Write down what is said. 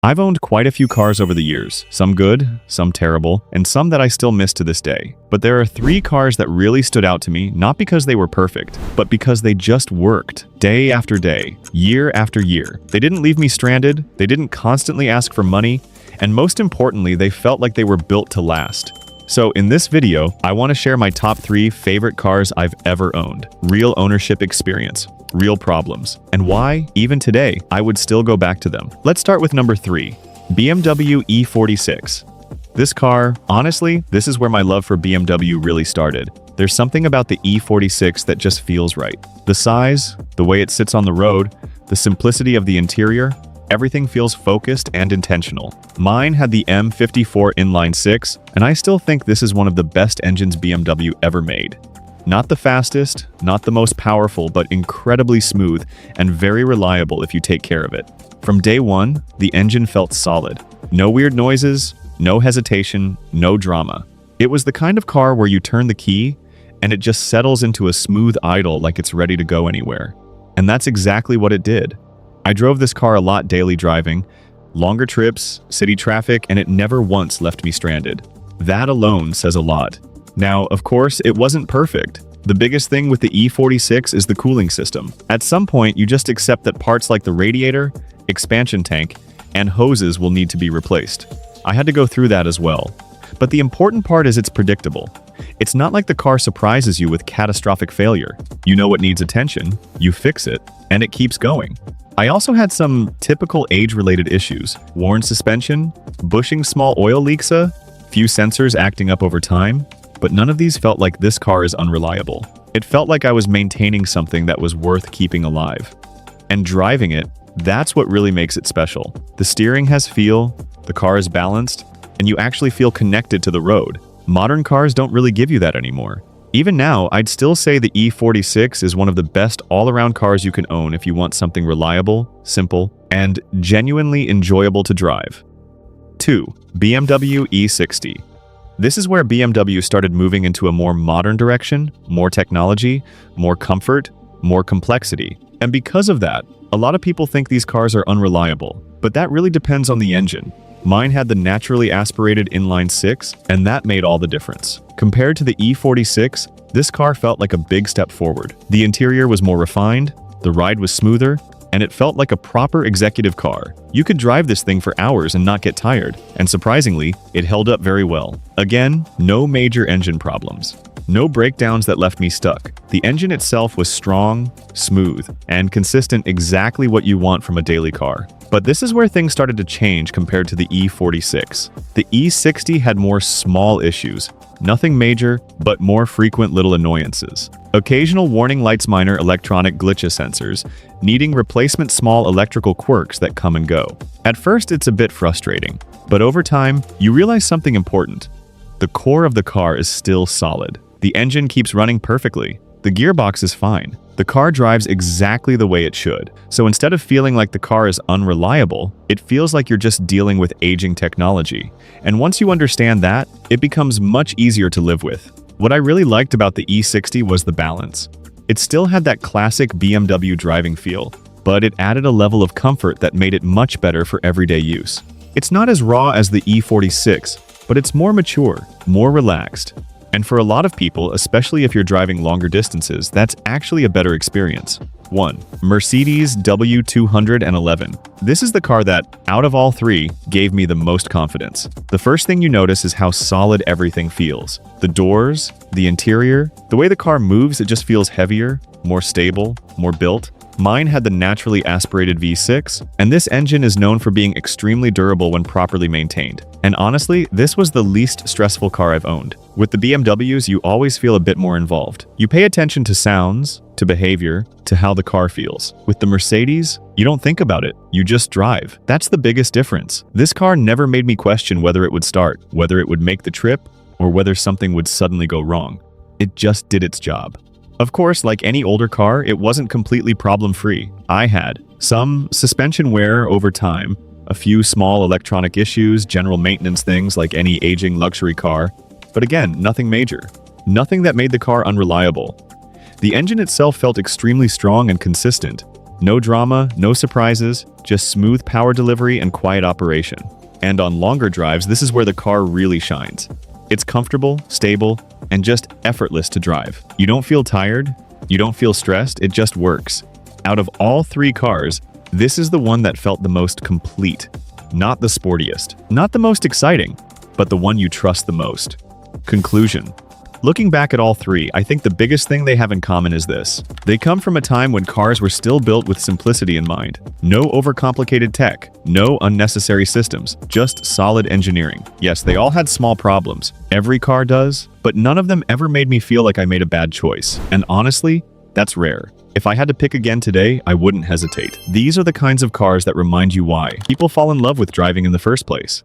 I've owned quite a few cars over the years, some good, some terrible, and some that I still miss to this day. But there are 3 cars that really stood out to me, not because they were perfect, but because they just worked, day after day, year after year. They didn't leave me stranded, they didn't constantly ask for money, and most importantly, they felt like they were built to last. So in this video, I want to share my top 3 favorite cars I've ever owned. Real ownership experience, real problems, and why, even today, I would still go back to them. Let's start with number 3, BMW E46. This car, honestly, this is where my love for BMW really started. There's something about the E46 that just feels right. The size, the way it sits on the road, the simplicity of the interior, everything feels focused and intentional. Mine had the M54 inline-6, and I still think this is one of the best engines BMW ever made. Not the fastest, not the most powerful, but incredibly smooth and very reliable if you take care of it. From day one, the engine felt solid. No weird noises, no hesitation, no drama. It was the kind of car where you turn the key and it just settles into a smooth idle like it's ready to go anywhere. And that's exactly what it did. I drove this car a lot daily driving, longer trips, city traffic, and it never once left me stranded. That alone says a lot. Now, of course, it wasn't perfect. The biggest thing with the E46 is the cooling system. At some point, you just accept that parts like the radiator, expansion tank, and hoses will need to be replaced. I had to go through that as well. But the important part is it's predictable. It's not like the car surprises you with catastrophic failure. You know what needs attention, you fix it, and it keeps going. I also had some typical age-related issues. Worn suspension, bushing small oil leaks, few sensors acting up over time, but none of these felt like this car is unreliable. It felt like I was maintaining something that was worth keeping alive. And driving it, that's what really makes it special. The steering has feel, the car is balanced, and you actually feel connected to the road. Modern cars don't really give you that anymore. Even now, I'd still say the E46 is one of the best all-around cars you can own if you want something reliable, simple, and genuinely enjoyable to drive. 2. BMW E60. This is where BMW started moving into a more modern direction, more technology, more comfort, more complexity. And because of that, a lot of people think these cars are unreliable, but that really depends on the engine. Mine had the naturally aspirated inline-6, and that made all the difference. Compared to the E46, this car felt like a big step forward. The interior was more refined, the ride was smoother, and it felt like a proper executive car. You could drive this thing for hours and not get tired, and surprisingly, it held up very well. Again, no major engine problems. No breakdowns that left me stuck. The engine itself was strong, smooth, and consistent, exactly what you want from a daily car. But this is where things started to change compared to the E46. The E60 had more small issues. Nothing major, but more frequent little annoyances. Occasional warning lights, minor electronic glitches, sensors, needing replacement, small electrical quirks that come and go. At first, it's a bit frustrating, but over time, you realize something important. The core of the car is still solid. The engine keeps running perfectly. The gearbox is fine. The car drives exactly the way it should. So instead of feeling like the car is unreliable, it feels like you're just dealing with aging technology. And once you understand that, it becomes much easier to live with. What I really liked about the E60 was the balance. It still had that classic BMW driving feel, but it added a level of comfort that made it much better for everyday use. It's not as raw as the E46, but it's more mature, more relaxed. And for a lot of people, especially if you're driving longer distances, that's actually a better experience. 1. Mercedes W211. This is the car that, out of all 3, gave me the most confidence. The first thing you notice is how solid everything feels. The doors, the interior, the way the car moves, it just feels heavier, more stable, more built. Mine had the naturally aspirated V6, and this engine is known for being extremely durable when properly maintained. And honestly, this was the least stressful car I've owned. With the BMWs, you always feel a bit more involved. You pay attention to sounds, to behavior, to how the car feels. With the Mercedes, you don't think about it, you just drive. That's the biggest difference. This car never made me question whether it would start, whether it would make the trip, or whether something would suddenly go wrong. It just did its job. Of course, like any older car, it wasn't completely problem-free. I had some suspension wear over time, a few small electronic issues, general maintenance things like any aging luxury car, but again, nothing major. Nothing that made the car unreliable. The engine itself felt extremely strong and consistent. No drama, no surprises, just smooth power delivery and quiet operation. And on longer drives, this is where the car really shines. It's comfortable, stable, and just effortless to drive. You don't feel tired, you don't feel stressed, it just works. Out of all three cars, this is the one that felt the most complete. Not the sportiest, not the most exciting, but the one you trust the most. Conclusion. Looking back at all three, I think the biggest thing they have in common is this. They come from a time when cars were still built with simplicity in mind. No overcomplicated tech, no unnecessary systems, just solid engineering. Yes, they all had small problems. Every car does, but none of them ever made me feel like I made a bad choice. And honestly, that's rare. If I had to pick again today, I wouldn't hesitate. These are the kinds of cars that remind you why people fall in love with driving in the first place.